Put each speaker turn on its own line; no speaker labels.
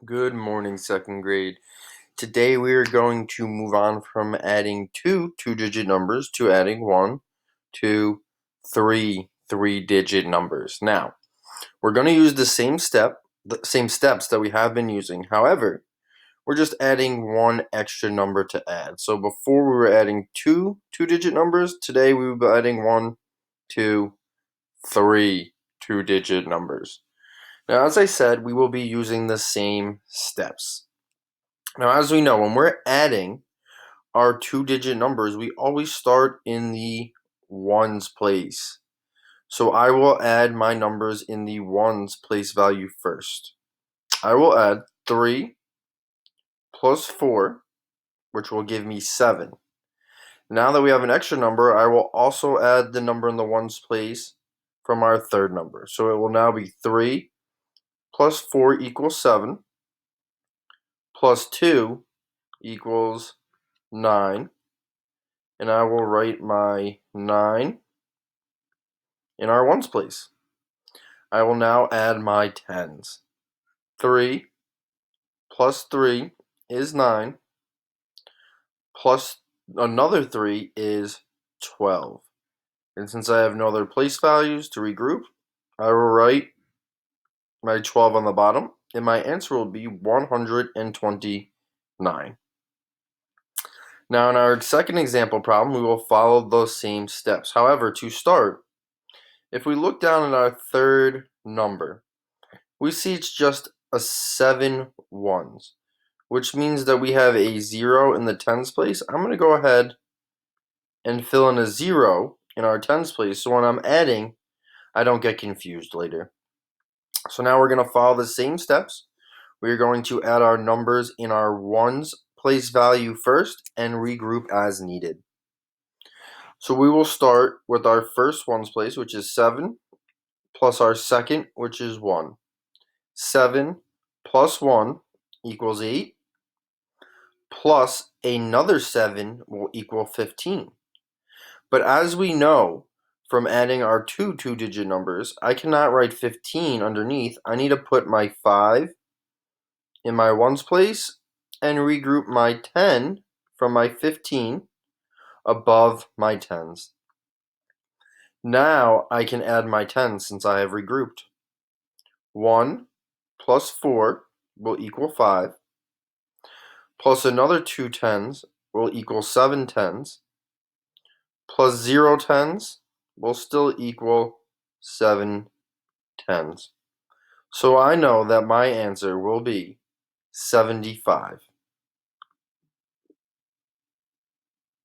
Good morning, second grade. Today we are going to move on from adding two-digit numbers to adding one, two, three-digit numbers. Now, we're going to use the same steps that we have been using. However, we're just adding one extra number to add. So before we were adding two-digit numbers, today we will be adding one, two, three two-digit numbers. Now, as I said, we will be using the same steps. Now, as we know, when we're adding our two-digit numbers, we always start in the ones place. So I will add my numbers in the ones place value first. I will add 3 plus 4, which will give me 7. Now that we have an extra number, I will also add the number in the ones place from our third number. So it will now be 3 plus 4 equals 7, plus 2 equals 9. And I will write my 9 in our ones place. I will now add my tens. 3 plus 3 is 9, plus another 3 is 12. And since I have no other place values to regroup, I will write my 12 on the bottom, and my answer will be 129. Now, in our second example problem, we will follow those same steps. However, to start, if we look down at our third number, we see it's just a 7 ones, which means that we have a 0 in the tens place. I'm going to go ahead and fill in a 0 in our tens place, so when I'm adding, I don't get confused later. So now we're going to follow the same steps. We're going to add our numbers in our ones place value first and regroup as needed. So we will start with our first ones place, which is 7, plus our second, which is 1. 7 plus 1 equals 8, plus another 7 will equal 15. But as we know from adding our two-digit numbers, I cannot write 15 underneath. I need to put my 5 in my ones place and regroup my 10 from my 15 above my tens. Now I can add my tens since I have regrouped. 1 plus 4 will equal 5, plus another 2 tens will equal 7 tens, plus 0 tens will still equal 7 tens. So I know that my answer will be 75.